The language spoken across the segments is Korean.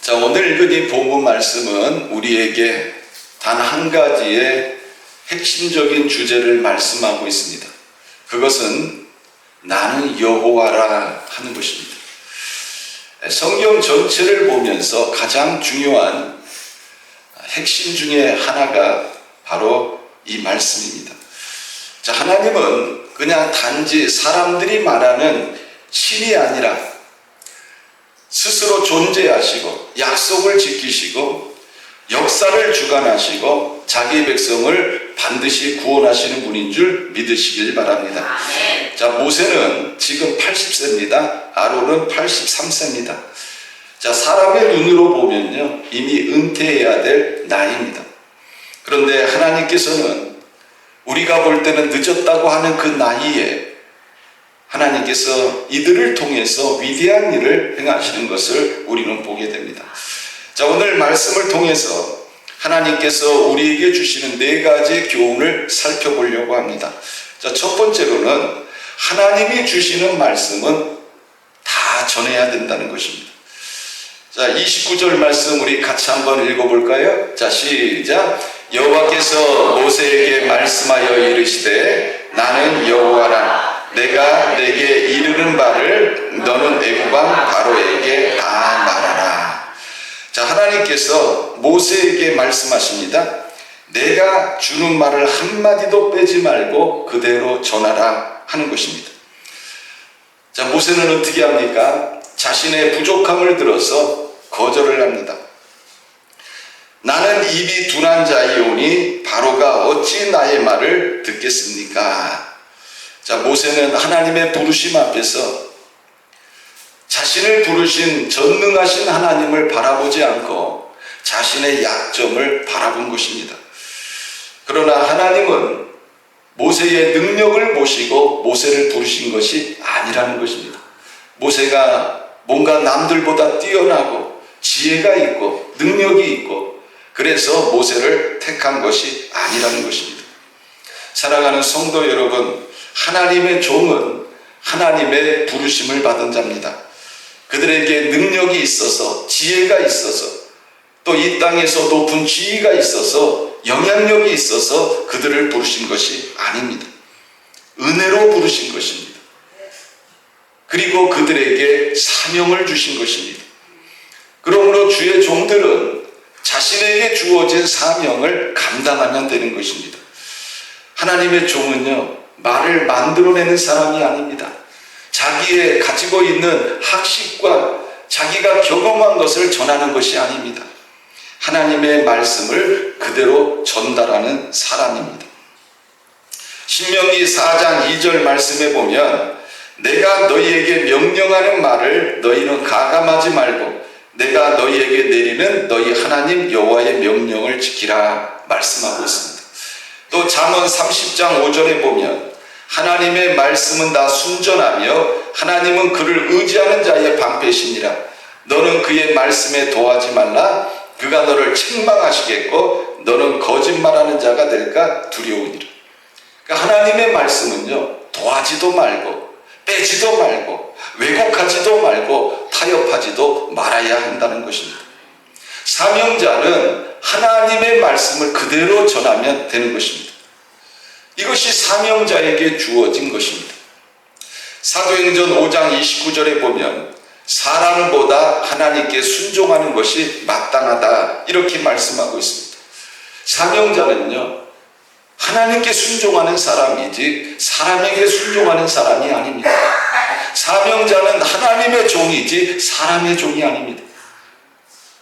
자, 오늘 읽은 이 본문 말씀은 우리에게 단 한 가지의 핵심적인 주제를 말씀하고 있습니다. 그것은 나는 여호와라 하는 것입니다. 성경 전체를 보면서 가장 중요한 핵심 중에 하나가 바로 이 말씀입니다. 자, 하나님은 그냥 단지 사람들이 말하는 신이 아니라 스스로 존재하시고 약속을 지키시고 역사를 주관하시고 자기 백성을 반드시 구원하시는 분인 줄 믿으시길 바랍니다. 자, 모세는 지금 80세입니다. 아론은 83세입니다. 자, 사람의 눈으로 보면요, 이미 은퇴해야 될 나이입니다. 그런데 하나님께서는 우리가 볼 때는 늦었다고 하는 그 나이에 하나님께서 이들을 통해서 위대한 일을 행하시는 것을 우리는 보게 됩니다. 자, 오늘 말씀을 통해서 하나님께서 우리에게 주시는 네 가지 교훈을 살펴보려고 합니다. 자, 첫 번째로는 하나님이 주시는 말씀은 다 전해야 된다는 것입니다. 자, 29절 말씀 우리 같이 한번 읽어볼까요? 자, 시작. 여호와께서 모세에게 말씀하여 이르시되 나는 여호와라. 내가 내게 이르는 바를 너는 애굽 왕 바로에게 다 말하라. 자, 하나님께서 모세에게 말씀하십니다. 내가 주는 말을 한마디도 빼지 말고 그대로 전하라 하는 것입니다. 자, 모세는 어떻게 합니까? 자신의 부족함을 들어서 거절을 합니다. 나는 입이 둔한 자이오니 바로가 어찌 나의 말을 듣겠습니까? 자, 모세는 하나님의 부르심 앞에서 자신을 부르신 전능하신 하나님을 바라보지 않고 자신의 약점을 바라본 것입니다. 그러나 하나님은 모세의 능력을 보시고 모세를 부르신 것이 아니라는 것입니다. 모세가 뭔가 남들보다 뛰어나고 지혜가 있고 능력이 있고 그래서 모세를 택한 것이 아니라는 것입니다. 사랑하는 성도 여러분, 하나님의 종은 하나님의 부르심을 받은 자입니다. 그들에게 능력이 있어서 지혜가 있어서 또 이 땅에서 높은 지위가 있어서 영향력이 있어서 그들을 부르신 것이 아닙니다. 은혜로 부르신 것입니다. 그리고 그들에게 사명을 주신 것입니다. 그러므로 주의 종들은 자신에게 주어진 사명을 감당하면 되는 것입니다. 하나님의 종은요, 말을 만들어내는 사람이 아닙니다. 자기의 가지고 있는 학식과 자기가 경험한 것을 전하는 것이 아닙니다. 하나님의 말씀을 그대로 전달하는 사람입니다. 신명기 4장 2절 말씀에 보면 내가 너희에게 명령하는 말을 너희는 가감하지 말고 내가 너희에게 내리는 너희 하나님 여호와의 명령을 지키라 말씀하고 있습니다. 또 잠언 30장 5절에 보면 하나님의 말씀은 다 순전하며 하나님은 그를 의지하는 자의 방패시니라. 너는 그의 말씀에 도하지 말라. 그가 너를 책망하시겠고 너는 거짓말하는 자가 될까 두려우니라. 그러니까 하나님의 말씀은요, 도하지도 말고 빼지도 말고 왜곡하지도 말고 타협하지도 말아야 한다는 것입니다. 사명자는 하나님의 말씀을 그대로 전하면 되는 것입니다. 이것이 사명자에게 주어진 것입니다. 사도행전 5장 29절에 보면 사람보다 하나님께 순종하는 것이 마땅하다 이렇게 말씀하고 있습니다. 사명자는요, 하나님께 순종하는 사람이지 사람에게 순종하는 사람이 아닙니다. 사명자는 하나님의 종이지 사람의 종이 아닙니다.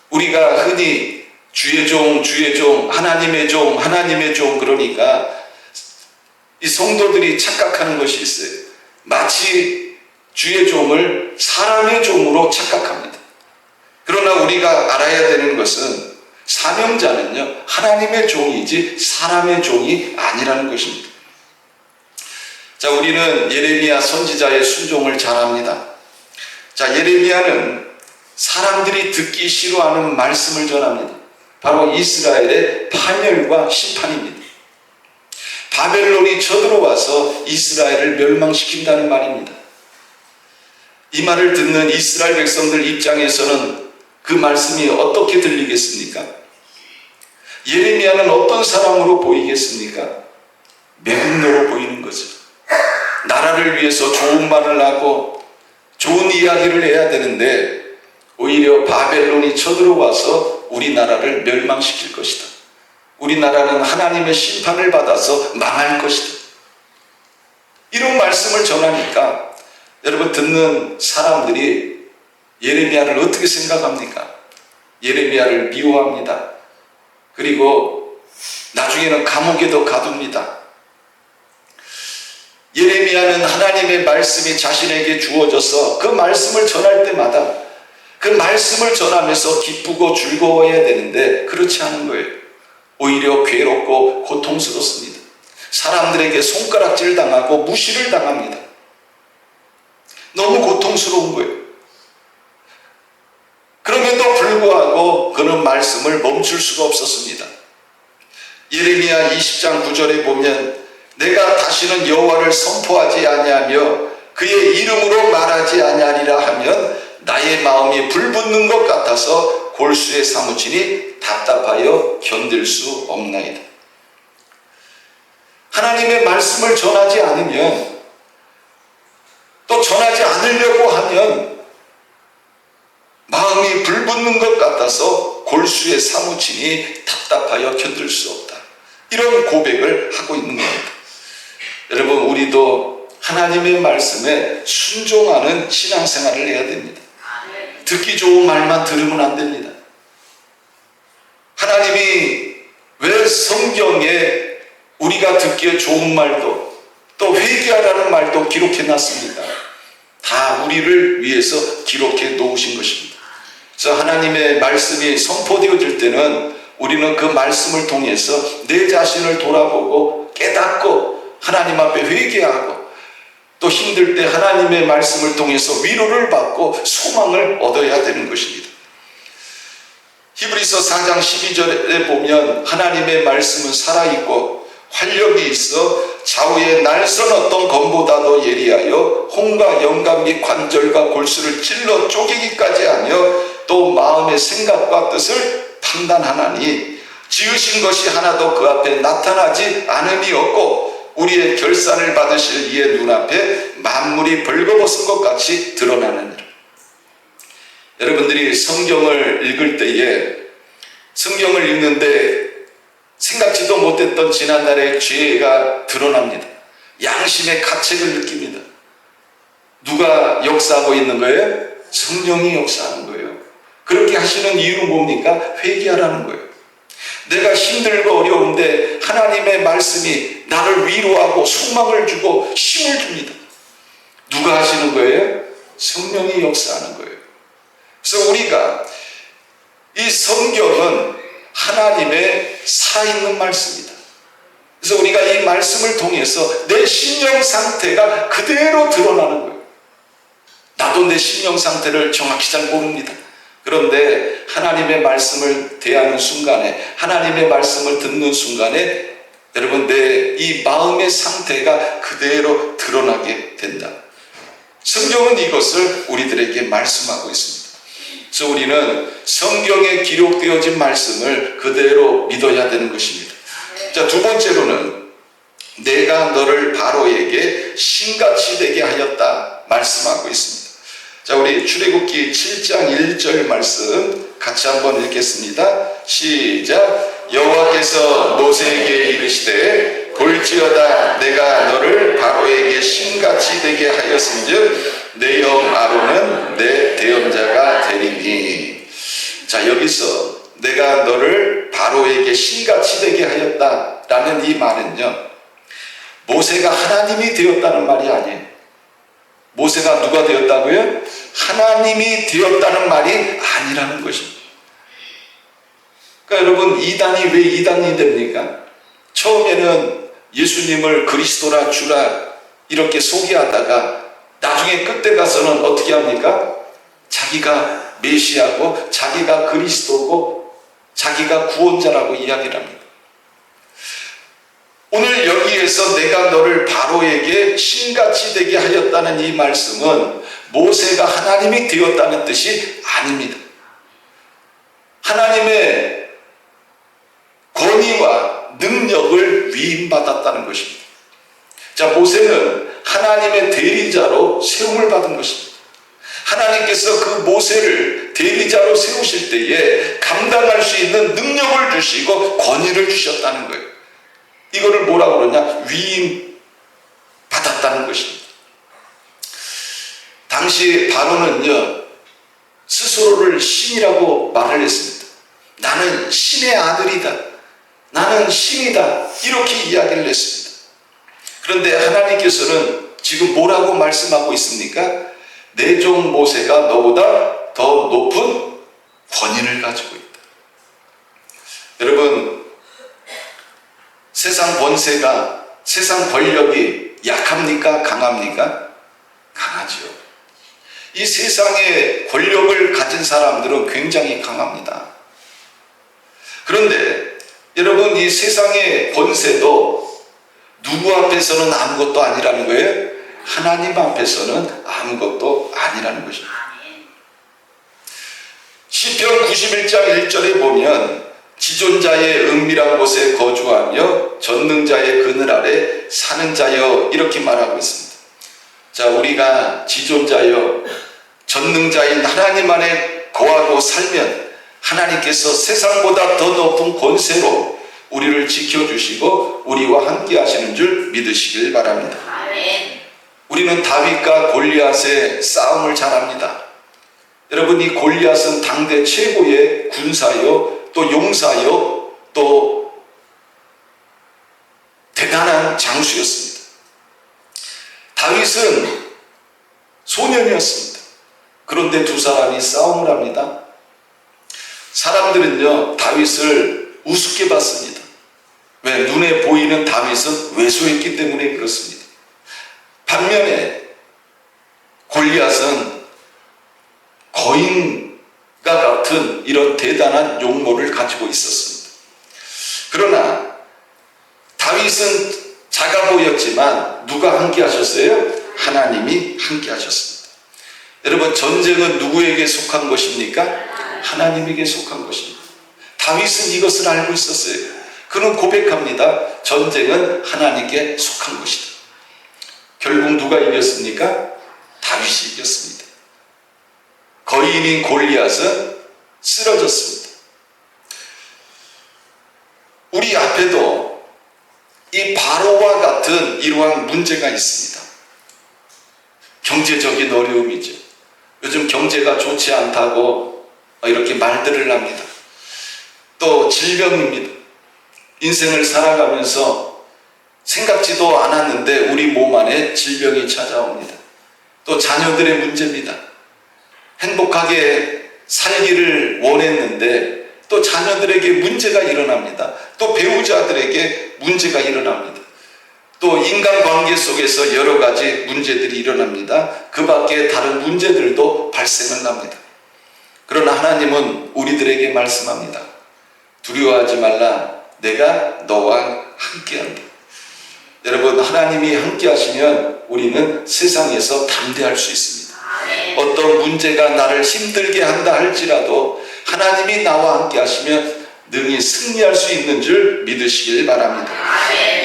우리가 흔히 주의 종, 주의 종, 하나님의 종, 하나님의 종 그러니까 이 성도들이 착각하는 것이 있어요. 마치 주의 종을 사람의 종으로 착각합니다. 그러나 우리가 알아야 되는 것은 사명자는요, 하나님의 종이지 사람의 종이 아니라는 것입니다. 자, 우리는 예레미야 선지자의 순종을 잘 압니다. 자, 예레미야는 사람들이 듣기 싫어하는 말씀을 전합니다. 바로 이스라엘의 파멸과 심판입니다. 바벨론이 쳐들어와서 이스라엘을 멸망시킨다는 말입니다. 이 말을 듣는 이스라엘 백성들 입장에서는 그 말씀이 어떻게 들리겠습니까? 예레미야는 어떤 사람으로 보이겠습니까? 매국노로 보이는 거죠. 나라를 위해서 좋은 말을 하고 좋은 이야기를 해야 되는데 오히려 바벨론이 쳐들어와서 우리나라를 멸망시킬 것이다. 우리나라는 하나님의 심판을 받아서 망할 것이다. 이런 말씀을 전하니까 여러분 듣는 사람들이 예레미야를 어떻게 생각합니까? 예레미야를 미워합니다. 그리고 나중에는 감옥에도 가둡니다. 예레미야는 하나님의 말씀이 자신에게 주어져서 그 말씀을 전할 때마다 그 말씀을 전하면서 기쁘고 즐거워해야 되는데 그렇지 않은 거예요. 오히려 괴롭고 고통스럽습니다. 사람들에게 손가락질 당하고 무시를 당합니다. 너무 고통스러운 거예요. 그럼에도 불구하고 그는 말씀을 멈출 수가 없었습니다. 예레미야 20장 9절에 보면 내가 다시는 여호와를 선포하지 아니하며 그의 이름으로 말하지 아니하리라 하면 나의 마음이 불붙는 것 같아서 골수에 사무치니 답답하여 견딜 수 없나이다. 하나님의 말씀을 전하지 않으면 또 전하지 않으려고 하면 마음이 불붙는 것 같아서 골수에 사무치니 답답하여 견딜 수 없다. 이런 고백을 하고 있는 겁니다. 여러분 우리도 하나님의 말씀에 순종하는 신앙생활을 해야 됩니다. 듣기 좋은 말만 들으면 안 됩니다. 하나님이 왜 성경에 우리가 듣기에 좋은 말도 또 회개하라는 말도 기록해 놨습니다. 다 우리를 위해서 기록해 놓으신 것입니다. 그래서 하나님의 말씀이 선포되어질 때는 우리는 그 말씀을 통해서 내 자신을 돌아보고 깨닫고 하나님 앞에 회개하고 또 힘들 때 하나님의 말씀을 통해서 위로를 받고 소망을 얻어야 되는 것입니다. 히브리서 4장 12절에 보면 하나님의 말씀은 살아있고 활력이 있어 좌우의 날선 어떤 검보다도 예리하여 혼과 영감 및 관절과 골수를 찔러 쪼개기까지 하며 또 마음의 생각과 뜻을 판단하나니 지으신 것이 하나도 그 앞에 나타나지 않음이 없고 우리의 결산을 받으실 이의 눈앞에 만물이 벌거벗은 것 같이 드러나느니라. 여러분들이 성경을 읽을 때에 성경을 읽는데 생각지도 못했던 지난날의 죄가 드러납니다. 양심의 가책을 느낍니다. 누가 역사하고 있는 거예요? 성령이 역사하는 거예요. 그렇게 하시는 이유는 뭡니까? 회개하라는 거예요. 내가 힘들고 어려운데 하나님의 말씀이 나를 위로하고 소망을 주고 힘을 줍니다. 누가 하시는 거예요? 성령이 역사하는 거예요. 그래서 우리가 이 성경은 하나님의 살아있는 말씀이다. 그래서 우리가 이 말씀을 통해서 내 심령 상태가 그대로 드러나는 거예요. 나도 내 심령 상태를 정확히 잘 모릅니다. 그런데 하나님의 말씀을 대하는 순간에 하나님의 말씀을 듣는 순간에 여러분 내 이 마음의 상태가 그대로 드러나게 된다. 성경은 이것을 우리들에게 말씀하고 있습니다. 그래서 우리는 성경에 기록되어진 말씀을 그대로 믿어야 되는 것입니다. 자, 두 번째로는 내가 너를 바로에게 신같이 되게 하였다 말씀하고 있습니다. 자, 우리 출애굽기 7장 1절 말씀 같이 한번 읽겠습니다. 시작. 여호와께서 모세에게 이르시되 볼지어다 내가 너를 바로에게 신같이 되게 하였은즉 내 형 아론은 내 대언자가 되리니. 자, 여기서 내가 너를 바로에게 신같이 되게 하였다라는 이 말은요, 모세가 하나님이 되었다는 말이 아니에요. 모세가 누가 되었다고요? 하나님이 되었다는 말이 아니라는 것입니다. 그러니까 여러분, 이단이 왜 이단이 됩니까? 처음에는 예수님을 그리스도라 주라 이렇게 소개하다가 나중에 끝에 가서는 어떻게 합니까? 자기가 메시아고 자기가 그리스도고 자기가 구원자라고 이야기를 합니다. 오늘 여기에서 내가 너를 바로에게 신같이 되게 하였다는 이 말씀은 모세가 하나님이 되었다는 뜻이 아닙니다. 하나님의 권위와 능력을 위임받았다는 것입니다. 자, 모세는 하나님의 대리자로 세움을 받은 것입니다. 하나님께서 그 모세를 대리자로 세우실 때에 감당할 수 있는 능력을 주시고 권위를 주셨다는 거예요. 이거를 뭐라고 그러냐? 위임 받았다는 것입니다. 당시 바로는요, 스스로를 신이라고 말을 했습니다. 나는 신의 아들이다. 나는 신이다. 이렇게 이야기를 했습니다. 그런데 하나님께서는 지금 뭐라고 말씀하고 있습니까? 내 종 모세가 너보다 더 높은 권위를 가지고 있다. 여러분, 세상 권세가, 세상 권력이 약합니까? 강합니까? 강하죠. 이 세상의 권력을 가진 사람들은 굉장히 강합니다. 그런데 여러분, 이 세상의 권세도 누구 앞에서는 아무것도 아니라는 거예요? 하나님 앞에서는 아무것도 아니라는 것입니다. 시편 91장 1절에 보면 지존자의 은밀한 곳에 거주하며 전능자의 그늘 아래 사는 자여, 이렇게 말하고 있습니다. 자, 우리가 지존자여 전능자인 하나님 안에 거하고 살면 하나님께서 세상보다 더 높은 권세로 우리를 지켜주시고 우리와 함께 하시는 줄 믿으시길 바랍니다. 아멘. 우리는 다윗과 골리앗의 싸움을 잘합니다. 여러분, 이 골리앗은 당대 최고의 군사요, 또 용사요, 또 대단한 장수였습니다. 다윗은 소년이었습니다. 그런데 두 사람이 싸움을 합니다. 사람들은요, 다윗을 우습게 봤습니다. 왜? 눈에 보이는 다윗은 왜소했기 때문에 그렇습니다. 반면에 골리앗은 거인과 같은 이런 대단한 용모를 가지고 있었습니다. 그러나 다윗은 작아 보였지만 누가 함께 하셨어요? 하나님이 함께 하셨습니다. 여러분, 전쟁은 누구에게 속한 것입니까? 하나님에게 속한 것입니다. 다윗은 이것을 알고 있었어요. 그는 고백합니다. 전쟁은 하나님께 속한 것이다. 결국 누가 이겼습니까? 다윗이 이겼습니다. 거인인 골리앗은 쓰러졌습니다. 우리 앞에도 이 바로와 같은 이러한 문제가 있습니다. 경제적인 어려움이죠. 요즘 경제가 좋지 않다고 이렇게 말들을 합니다. 또 질병입니다. 인생을 살아가면서 생각지도 않았는데 우리 몸 안에 질병이 찾아옵니다. 또 자녀들의 문제입니다. 행복하게 살기를 원했는데 또 자녀들에게 문제가 일어납니다. 또 배우자들에게 문제가 일어납니다. 또 인간관계 속에서 여러 가지 문제들이 일어납니다. 그 밖에 다른 문제들도 발생을 합니다. 그러나 하나님은 우리들에게 말씀합니다. 두려워하지 말라. 내가 너와 함께한다. 여러분, 하나님이 함께 하시면 우리는 세상에서 담대할 수 있습니다. 어떤 문제가 나를 힘들게 한다 할지라도 하나님이 나와 함께 하시면 능히 승리할 수 있는 줄 믿으시길 바랍니다.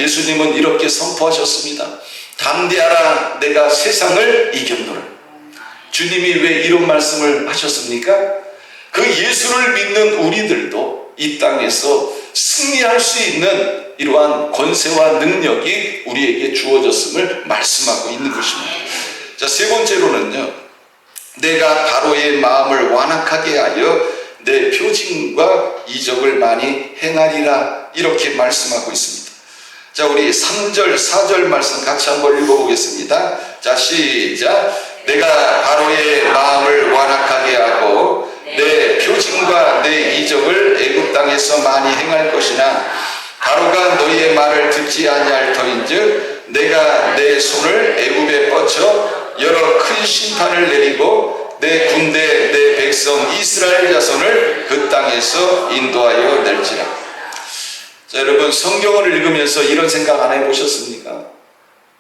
예수님은 이렇게 선포하셨습니다. 담대하라, 내가 세상을 이겼노라. 주님이 왜 이런 말씀을 하셨습니까? 그 예수를 믿는 우리들도 이 땅에서 승리할 수 있는 이러한 권세와 능력이 우리에게 주어졌음을 말씀하고 있는 것입니다. 자, 세 번째로는요, 내가 바로의 마음을 완악하게 하여 내 표징과 이적을 많이 행하리라, 이렇게 말씀하고 있습니다. 자, 우리 3절 4절 말씀 같이 한번 읽어보겠습니다. 자, 시작. 내가 바로의 마음을 완악하게 하고 내 표징과 내 이적을 애굽 땅에서 많이 행할 것이나 바로가 너희의 말을 듣지 아니할 터인즉 내가 내 손을 애굽에 뻗쳐 여러 큰 심판을 내리고 내 군대 내 백성 이스라엘 자손을 그 땅에서 인도하여 낼지라. 자, 여러분, 성경을 읽으면서 이런 생각 안 해보셨습니까?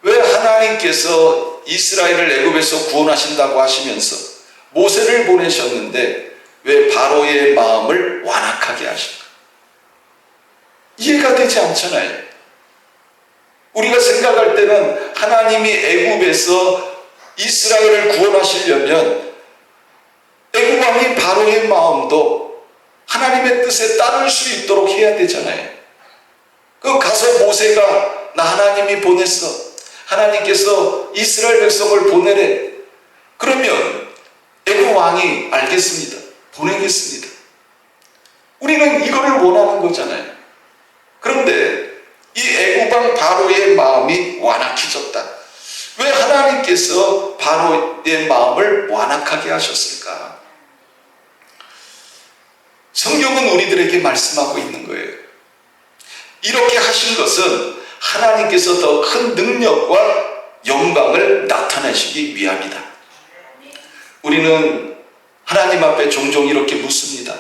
왜 하나님께서 이스라엘을 애굽에서 구원하신다고 하시면서 모세를 보내셨는데 왜 바로의 마음을 완악하게 하실까? 이해가 되지 않잖아요. 우리가 생각할 때는 하나님이 애굽에서 이스라엘을 구원하시려면 애굽 왕이 바로의 마음도 하나님의 뜻에 따를 수 있도록 해야 되잖아요. 그 가서 모세가 나 하나님이 보냈어. 하나님께서 이스라엘 백성을 보내래. 그러면 애굽 왕이 알겠습니다. 보내겠습니다. 우리는 이거를 원하는 거잖아요. 그런데 이 애굽 왕 바로의 마음이 완악해졌다. 왜 하나님께서 바로의 마음을 완악하게 하셨을까? 성경은 우리들에게 말씀하고 있는 거예요. 이렇게 하신 것은 하나님께서 더 큰 능력과 영광을 나타내시기 위함이다. 우리는 하나님 앞에 종종 이렇게 묻습니다.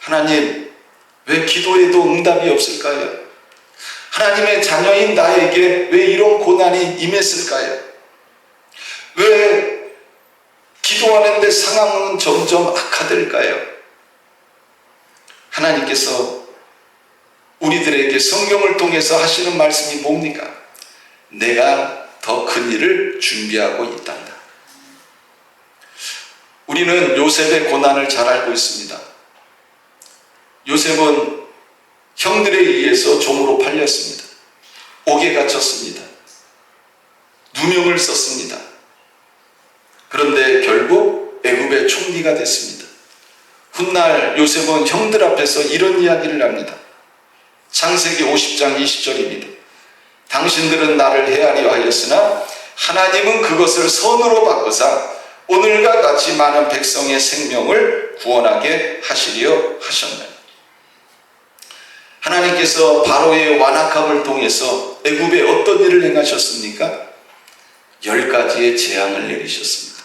하나님, 왜 기도해도 응답이 없을까요? 하나님의 자녀인 나에게 왜 이런 고난이 임했을까요? 왜 기도하는데 상황은 점점 악화될까요? 하나님께서 우리들에게 성경을 통해서 하시는 말씀이 뭡니까? 내가 더 큰 일을 준비하고 있단다. 우리는 요셉의 고난을 잘 알고 있습니다. 요셉은 형들에 의해서 종으로 팔렸습니다. 옥에 갇혔습니다. 누명을 썼습니다. 그런데 결국 애굽의 총리가 됐습니다. 훗날 요셉은 형들 앞에서 이런 이야기를 합니다. 창세기 50장 20절입니다. 당신들은 나를 해하려 하였으나 하나님은 그것을 선으로 바꾸사 오늘과 같이 많은 백성의 생명을 구원하게 하시려 하셨나니. 하나님께서 바로의 완악함을 통해서 애굽에 어떤 일을 행하셨습니까? 10가지의 재앙을 내리셨습니다.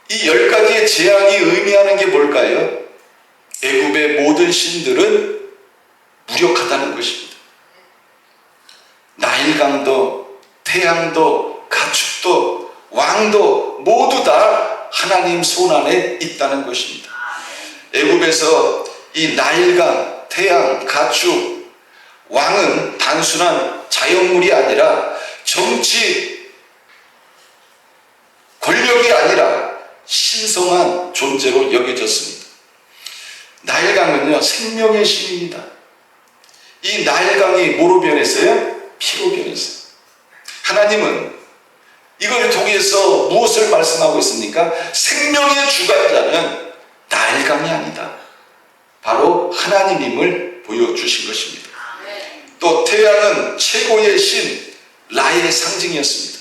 이 10가지의 재앙이 의미하는 게 뭘까요? 애굽의 모든 신들은 무력하다는 것입니다. 나일강도, 태양도, 가축도, 왕도 모두 다 하나님 손안에 있다는 것입니다. 애굽에서 이 나일강, 태양, 가축, 왕은 단순한 자연물이 아니라 정치, 권력이 아니라 신성한 존재로 여겨졌습니다. 나일강은요, 생명의 신입니다. 이 나일강이 뭐로 변했어요? 피로 변했어요. 하나님은 이걸 통해서 무엇을 말씀하고 있습니까? 생명의 주관자는 나일강이 아니다. 바로 하나님임을 보여주신 것입니다. 또 태양은 최고의 신 라의 상징이었습니다.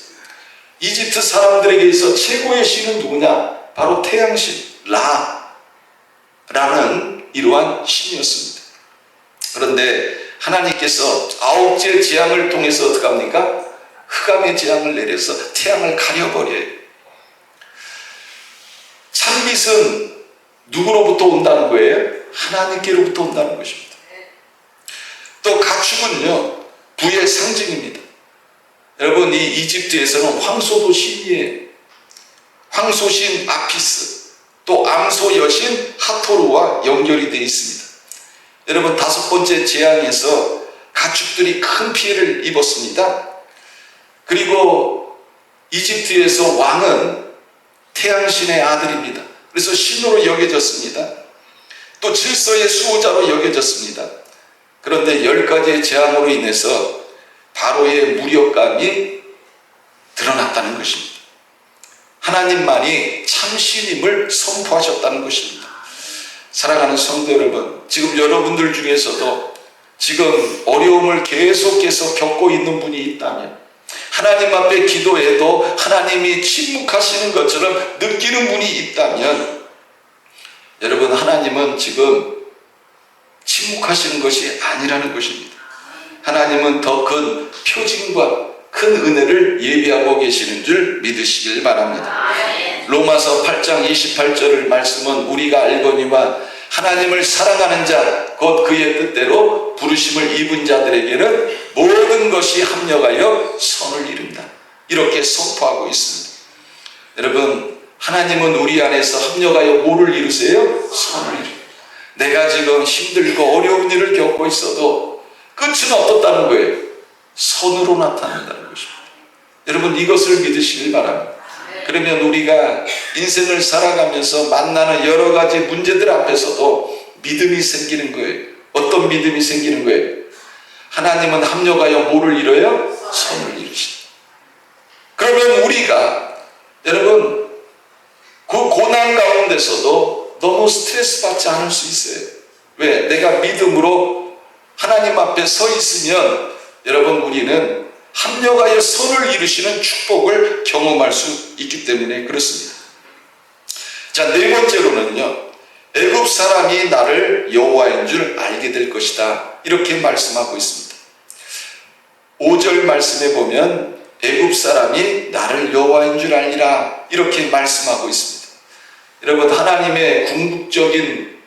이집트 사람들에게 있어 최고의 신은 누구냐? 바로 태양신 라라는 이러한 신이었습니다. 그런데 하나님께서 9째 재앙을 통해서 어떻게 합니까? 흑암의 재앙을 내려서 태양을 가려버려요. 찬빛은 누구로부터 온다는 거예요? 하나님께로부터 온다는 것입니다. 또 가축은요, 부의 상징입니다. 여러분, 이 이집트에서는 황소도 신이에요. 황소신 아피스, 또 암소 여신 하토르와 연결이 되어 있습니다. 여러분, 5번째 재앙에서 가축들이 큰 피해를 입었습니다. 그리고 이집트에서 왕은 태양신의 아들입니다. 그래서 신으로 여겨졌습니다. 또 질서의 수호자로 여겨졌습니다. 그런데 10가지의 재앙으로 인해서 바로의 무력감이 드러났다는 것입니다. 하나님만이 참신임을 선포하셨다는 것입니다. 사랑하는 성도 여러분, 지금 여러분들 중에서도 지금 어려움을 계속해서 겪고 있는 분이 있다면, 하나님 앞에 기도해도 하나님이 침묵하시는 것처럼 느끼는 분이 있다면, 여러분, 하나님은 지금 침묵하시는 것이 아니라는 것입니다. 하나님은 더 큰 표징과 큰 은혜를 예비하고 계시는 줄 믿으시길 바랍니다. 로마서 8장 28절을 말씀은 우리가 알거니와 하나님을 사랑하는 자 곧 그의 뜻대로 부르심을 입은 자들에게는 모든 것이 합력하여 선을 이룬다. 이렇게 선포하고 있습니다. 여러분, 하나님은 우리 안에서 합력하여 뭐를 이루세요? 선을 이루세요. 내가 지금 힘들고 어려운 일을 겪고 있어도 끝은 어떻다는 거예요? 선으로 나타난다는 것입니다. 여러분, 이것을 믿으시길 바랍니다. 그러면 우리가 인생을 살아가면서 만나는 여러 가지 문제들 앞에서도 믿음이 생기는 거예요. 어떤 믿음이 생기는 거예요? 하나님은 합력하여 뭐를 이뤄요? 선을 이루신다. 그러면 우리가, 여러분, 그 고난 가운데서도 너무 스트레스 받지 않을 수 있어요. 왜? 내가 믿음으로 하나님 앞에 서 있으면 여러분, 우리는 합력하여 선을 이루시는 축복을 경험할 수 있기 때문에 그렇습니다. 자, 네 번째로는요, 애굽 사람이 나를 여호와인 줄 알게 될 것이다, 이렇게 말씀하고 있습니다. 5절 말씀에 보면 애굽 사람이 나를 여호와인 줄 알리라, 이렇게 말씀하고 있습니다. 여러분, 하나님의 궁극적인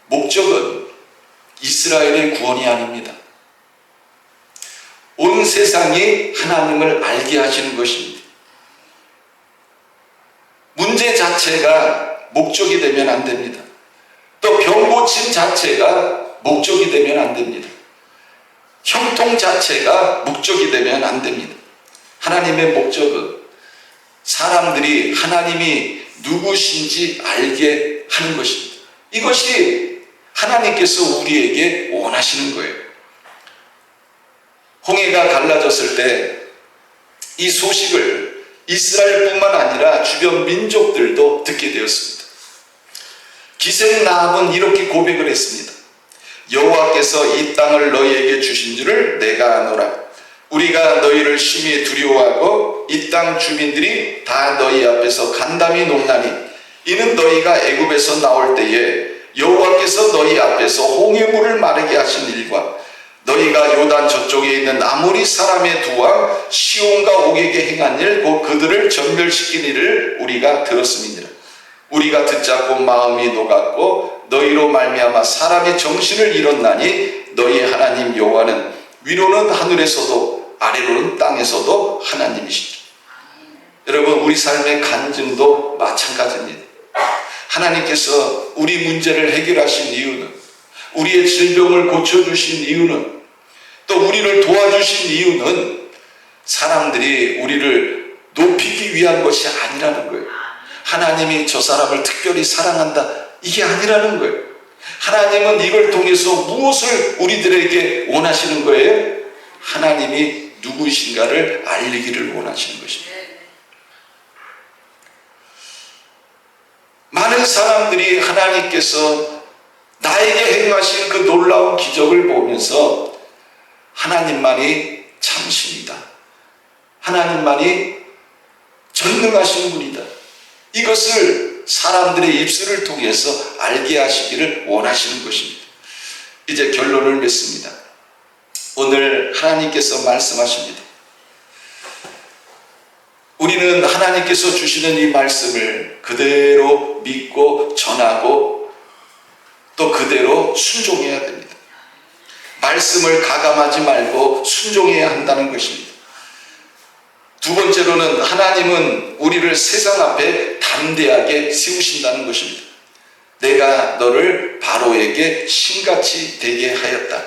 목적은 이스라엘의 구원이 아닙니다. 온 세상이 하나님을 알게 하시는 것입니다. 문제 자체가 목적이 되면 안 됩니다. 또 병 고침 자체가 목적이 되면 안 됩니다. 형통 자체가 목적이 되면 안 됩니다. 하나님의 목적은 사람들이 하나님이 누구신지 알게 하는 것입니다. 이것이 하나님께서 우리에게 원하시는 거예요. 홍해가 갈라졌을 때 이 소식을 이스라엘뿐만 아니라 주변 민족들도 듣게 되었습니다. 기생나합은 이렇게 고백을 했습니다. 여호와께서 이 땅을 너희에게 주신 줄을 내가 아노라. 우리가 너희를 심히 두려워하고 이 땅 주민들이 다 너희 앞에서 간담이 높나니 이는 너희가 애굽에서 나올 때에 여호와께서 너희 앞에서 홍해물을 마르게 하신 일과 너희가 요단 저쪽에 있는 아모리 사람의 두 왕 시온과 옥에게 행한 일, 곧 그들을 전멸시킨 일을 우리가 들었음이니라. 우리가 듣자 곧 마음이 녹았고 너희로 말미암아 사람의 정신을 잃었나니 너희 하나님 여호와는 위로는 하늘에서도 아래로는 땅에서도 하나님이시다. 여러분, 우리 삶의 간증도 마찬가지입니다. 하나님께서 우리 문제를 해결하신 이유는, 우리의 질병을 고쳐주신 이유는, 또 우리를 도와주신 이유는 사람들이 우리를 높이기 위한 것이 아니라는 거예요. 하나님이 저 사람을 특별히 사랑한다, 이게 아니라는 거예요. 하나님은 이걸 통해서 무엇을 우리들에게 원하시는 거예요? 하나님이 누구이신가를 알리기를 원하시는 것입니다. 많은 사람들이 하나님께서 나에게 행하신 그 놀라운 기적을 보면서 하나님만이 참신이다, 하나님만이 전능하신 분이다, 이것을 사람들의 입술을 통해서 알게 하시기를 원하시는 것입니다. 이제 결론을 맺습니다. 오늘 하나님께서 말씀하십니다. 우리는 하나님께서 주시는 이 말씀을 그대로 믿고 전하고 또 그대로 순종해야 됩니다. 말씀을 가감하지 말고 순종해야 한다는 것입니다. 두 번째로는 하나님은 우리를 세상 앞에 담대하게 세우신다는 것입니다. 내가 너를 바로에게 신같이 되게 하였다.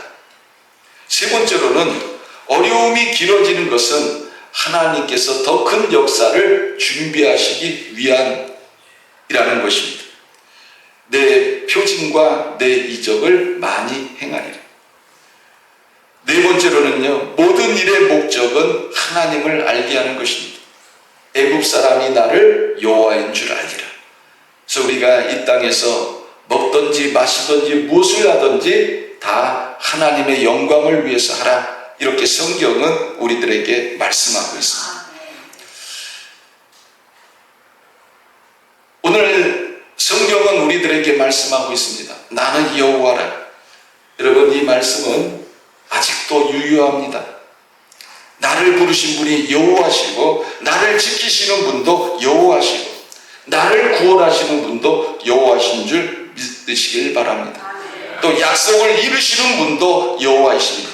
세 번째로는 어려움이 길어지는 것은 하나님께서 더 큰 역사를 준비하시기 위함이라는 것입니다. 내 표징과 내 이적을 많이 행하리라. 네 번째로는요, 모든 일의 목적은 하나님을 알게 하는 것입니다. 애굽 사람이 나를 여호와인 줄 알리라. 그래서 우리가 이 땅에서 먹든지 마시든지 무엇을 하든지 다 하나님의 영광을 위해서 하라, 이렇게 성경은 우리들에게 말씀하고 있습니다. 오늘 성경은 우리들에게 말씀하고 있습니다. 나는 여호와라. 여러분, 이 말씀은 아직도 유효합니다. 나를 부르신 분이 여호와시고 나를 지키시는 분도 여호와시고 나를 구원하시는 분도 여호와신 줄 믿으시길 바랍니다. 또 약속을 이루시는 분도 여호와이십니다.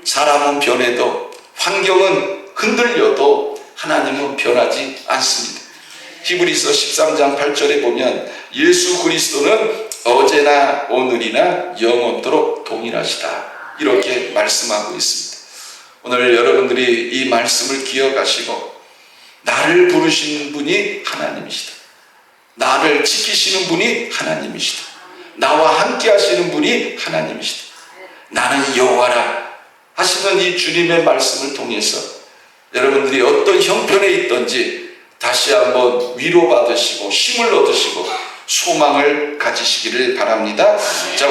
사람은 변해도 환경은 흔들려도 하나님은 변하지 않습니다. 히브리서 13장 8절에 보면 예수 그리스도는 어제나 오늘이나 영원토록 동일하시다, 이렇게 말씀하고 있습니다. 오늘 여러분들이 이 말씀을 기억하시고 나를 부르신 분이 하나님이시다, 나를 지키시는 분이 하나님이시다, 나와 함께 하시는 분이 하나님이시다, 나는 여호와라 하시는 이 주님의 말씀을 통해서 여러분들이 어떤 형편에 있든지 다시 한번 위로받으시고 힘을 얻으시고 소망을 가지시기를 바랍니다. 자,